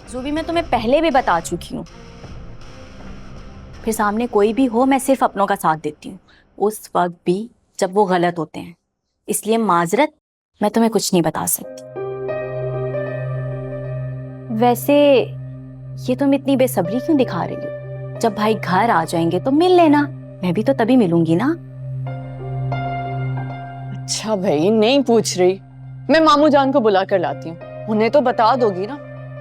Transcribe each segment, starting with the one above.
ज़ूबी, मैं तुम्हें पहले भी बता चुकी हूँ, फिर सामने कोई भी हो मैं सिर्फ अपनों का साथ देती हूँ, उस वक्त भी जब वो गलत होते हैं। इसलिए माजरत, मैं तुम्हें कुछ नहीं बता सकती। वैसे ये तुम इतनी बेसब्री क्यों दिखा रही हो? जब भाई घर आ जाएंगे तो मिल लेना, मैं भी तो तभी मिलूंगी ना। अच्छा भाई, नहीं पूछ रही, मैं मामू जान को बुला कर लाती हूँ, उन्हें तो बता दोगी ना,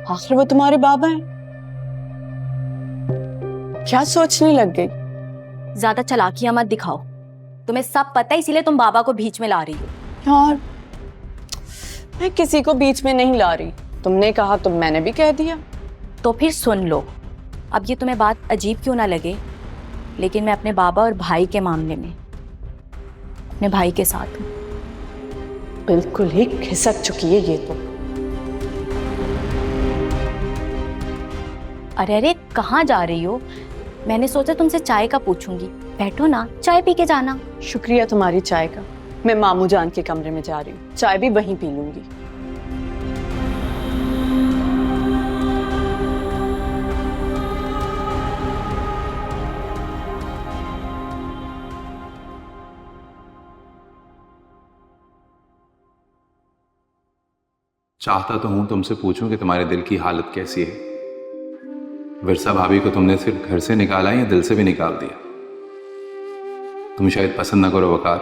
आखिर वो तुम्हारे बाबा हैं। क्या सोचने लग गई? ज्यादा चालाकियां मत दिखाओ, तुम्हें सब पता है इसीलिए तुम बाबा को बीच में ला रही हो। यार, मैं किसी को बीच में नहीं ला रही, तुमने कहा तो मैंने भी कह दिया। तो फिर सुन लो, अब ये तुम्हें बात अजीब क्यों ना लगे, लेकिन मैं अपने बाबा और भाई के मामले में अपने भाई के साथ हूँ। बिल्कुल ही खिसक चुकी है ये तो। अरे अरे, कहाँ जा रही हो? मैंने सोचा तुमसे चाय का पूछूंगी, बैठो ना, चाय पी के जाना। शुक्रिया तुम्हारी चाय का, मैं मामू जान के कमरे में जा रही हूँ, चाय भी वहीं पी लूंगी। चाहता तो हूं तुमसे पूछूं कि तुम्हारे दिल की हालत कैसी है। विरसा भाभी को तुमने सिर्फ घर से निकाला या दिल से भी निकाल दिया? तुम शायद पसंद ना करो वकार,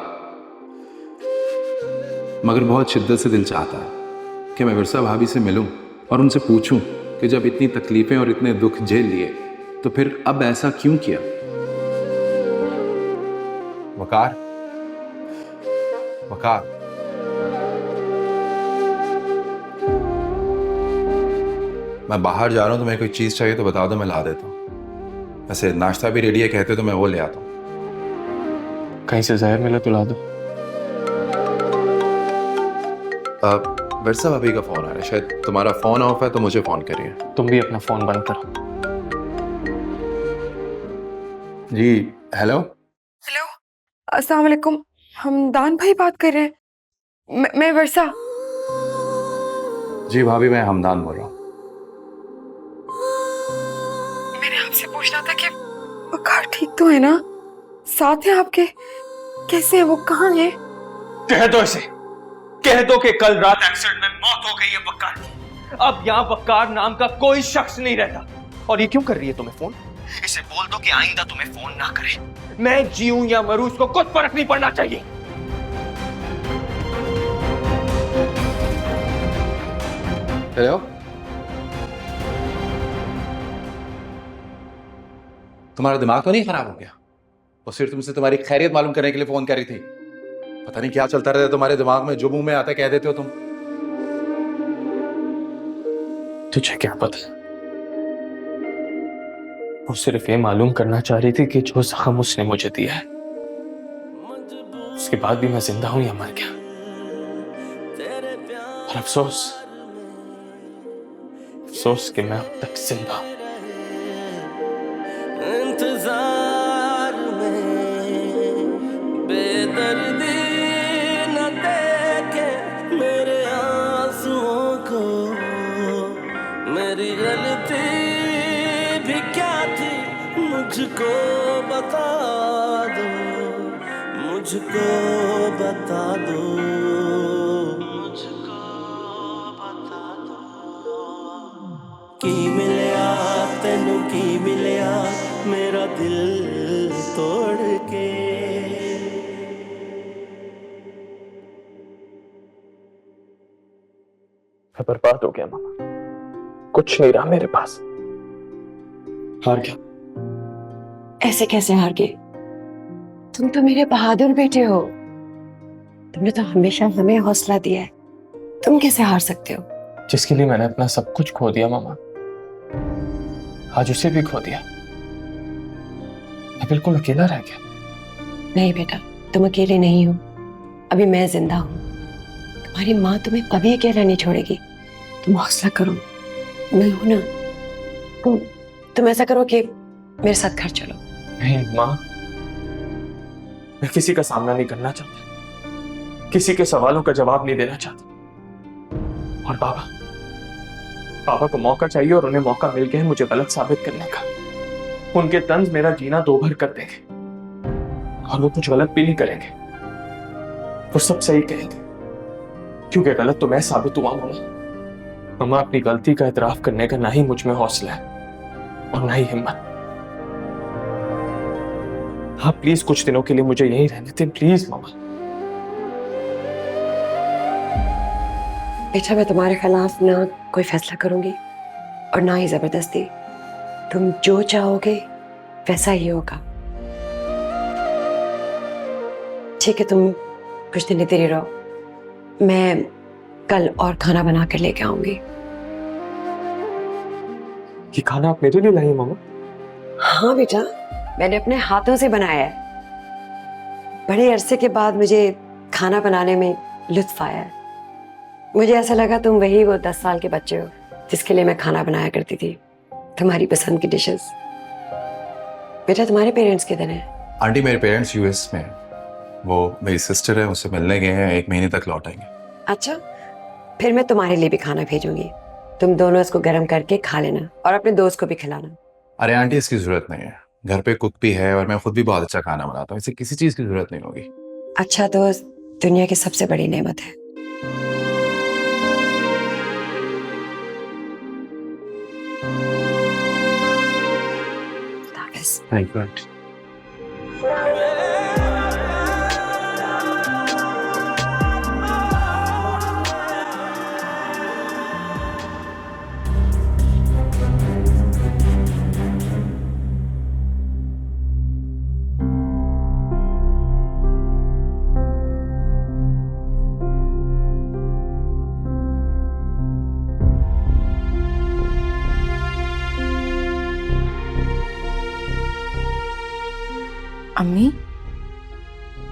मगर बहुत शिद्दत से दिल चाहता है कि मैं विरसा भाभी से मिलूं और उनसे पूछूं कि जब इतनी तकलीफें और इतने दुख झेल लिए तो फिर अब ऐसा क्यों किया। वकार, वकार, मैं बाहर जा रहा हूं, तुम्हें कोई चीज चाहिए तो बता दो, मैं ला देता हूं। वैसे नाश्ता भी रेडी है, कहते तो मैं वो ले आता हूं। कहीं से जहर मिला तो ला दो। विरसा भाभी का फोन आ रहा है, शायद तुम्हारा फोन ऑफ है तो मुझे फोन करिए। तुम भी अपना फोन बंद करो। जी हेलो। हेलो, अस्सलाम वालेकुम, हमदान भाई बात कर रहे हैं। मैं वर्षा। जी भाभी, मैं हमदान बोल रहा हूँ। मैंने आपसे पूछना था कि वकार ठीक तो है ना, साथ है आपके? कैसे है वो, कहाँ है? कह दो इसे, कह दो कि कल रात एक्सीडेंट में मौत हो गई है वकार की। अब यहाँ वकार नाम का कोई शख्स नहीं रहता। और ये क्यों कर रही है तुम्हें फोन? इसे बोल दो कि आइंदा तुम्हें फोन ना करे। मैं जीऊं या मरूं उसको कुछ फर्क नहीं पड़ना चाहिए। हेलो, तुम्हारा दिमाग तो नहीं खराब हो गया? वो सिर्फ तुमसे तुम्हारी खैरियत मालूम करने के लिए फोन कर रही थी। पता नहीं क्या चलता रहता है तुम्हारे दिमाग में, जो मुंह में आता है कह देते हो तुम। तुझे क्या पता? वो सिर्फ ये मालूम करना चाह रही थी कि जो जख्म उसने मुझे दिया है, उसके बाद भी मैं जिंदा हूं या मर गया। और अफसोस, अफसोस कि मैं अब तक जिंदा हूं। इंतजार में बेदर्दी न देखे मेरे आंसुओं को, मेरी गलती भी क्या थी मुझको बता दो, मुझको बता दो, मुझको बता दो। की मिलिया तेनू, की मिलिया मेरा दिल तोड़ के। मैं बर्बाद हो गया मामा, कुछ नहीं रहा मेरे पास। हार गया। ऐसे कैसे हार गए? तुम तो मेरे बहादुर बेटे हो, तुमने तो हमेशा हमें हौसला दिया है, तुम कैसे हार सकते हो? जिसके लिए मैंने अपना सब कुछ खो दिया मामा, आज उसे भी खो दिया। मैं बिल्कुल अकेला रह गया। नहीं बेटा, तुम अकेले नहीं हो, अभी मैं जिंदा हूं। तुम्हारी माँ तुम्हें कभी अकेला नहीं छोड़ेगी, तुम हौसला करो, मैं हूं ना। तुम ऐसा करो कि मेरे साथ घर चलो। नहीं माँ, मैं किसी का सामना नहीं करना चाहता, किसी के सवालों का जवाब नहीं देना चाहता। और बाबा, पापा को मौका चाहिए और उन्हें मौका मिल गया है मुझे गलत साबित करने का। उनके तंज मेरा जीना दो भर कर देंगे और वो कुछ गलत भी नहीं करेंगे, वो सब सही कहेंगे, क्योंकि गलत तो मैं साबित हुआ मामा। मामा, अपनी गलती का इतराफ करने का ना ही मुझ में हौसला है और ना ही हिम्मत। हाँ प्लीज कुछ दिनों के लिए मुझे यहीं रहने दें, प्लीज मामा। बेटा, मैं तुम्हारे खिलाफ ना कोई फैसला करूंगी और ना ही जबरदस्ती। तुम जो चाहोगे वैसा ही होगा। ठीक है, तुम कुछ दिन इधर ही रहो, मैं कल और खाना बना कर लेके आऊंगी। ये खाना आप मेरे लिए लाई मामा? हाँ बेटा, मैंने अपने हाथों से बनाया है। बड़े अरसे के बाद मुझे खाना बनाने में लुत्फ आया है। मुझे ऐसा लगा तुम वही वो 10 साल के बच्चे हो जिसके लिए मैं खाना बनाया करती थी, तुम्हारी पसंद की डिशेस। बेटा, तुम्हारे पेरेंट्स किधर हैं? आंटी, मेरे पेरेंट्स यूएस में हैं। वो मेरी सिस्टर है, उससे मिलने गए हैं, 1 महीने तक लौट आएंगे। अच्छा, फिर मैं तुम्हारे लिए भी खाना भेजूंगी। तुम दोनों इसको गर्म करके खा लेना और अपने दोस्त को भी खिलाना। अरे आंटी, इसकी जरूरत नहीं है, घर पे कुक भी है और मैं खुद भी बहुत अच्छा खाना बनाता हूँ, इसे किसी चीज की जरूरत नहीं होगी। अच्छा दोस्त दुनिया की सबसे बड़ी नेमत है। Thank you aunty. अम्मी,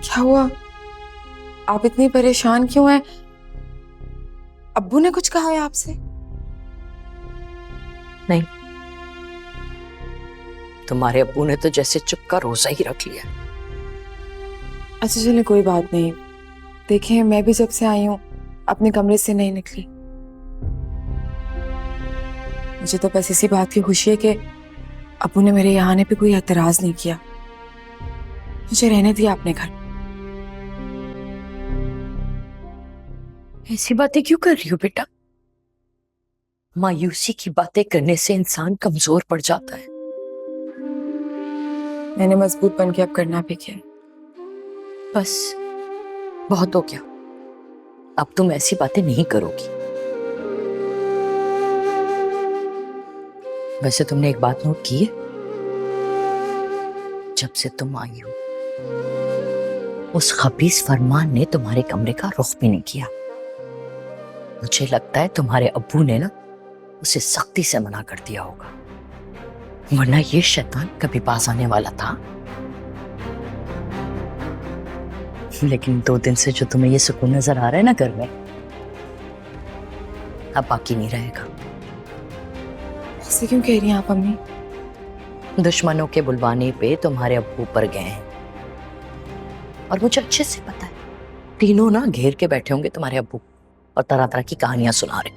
क्या हुआ? आप इतनी परेशान क्यों हैं? अब्बू ने कुछ कहा है आपसे? नहीं, तुम्हारे अब्बू ने तो जैसे चुप का रोजा ही रख लिया। अच्छा चलिए, कोई बात नहीं। देखें, मैं भी जब से आई हूँ अपने कमरे से नहीं निकली। मुझे तो बस इसी बात की खुशी है कि अब्बू ने मेरे यहाँ आने पे कोई एतराज नहीं किया। मुझे रहने दिया अपने घर। ऐसी बातें क्यों कर रही हो बेटा? मायूसी की बातें करने से इंसान कमजोर पड़ जाता है। मैंने मजबूत बन के अब करना भी क्या। बस बहुत हो गया, अब तुम ऐसी बातें नहीं करोगी। वैसे तुमने एक बात नोट की है? जब से तुम आई हो उस खबीस फरमान ने तुम्हारे कमरे का रुख भी नहीं किया। मुझे लगता है तुम्हारे अब्बू ने ना उसे सख्ती से मना कर दिया होगा, वरना ये शैतान कभी पास आने वाला था। लेकिन 2 दिन से जो तुम्हें ये सुकून नजर आ रहा है ना घर में, अब बाकी नहीं रहेगा। ऐसे क्यों कह रही हैं आप अम्मी? दुश्मनों के बुलवाने पे तुम्हारे अब्बू पर गए हैं और मुझे अच्छे से पता है, तीनों ना घेर के बैठे होंगे तुम्हारे अब्बू और तरह तरह की कहानियां सुना रहे।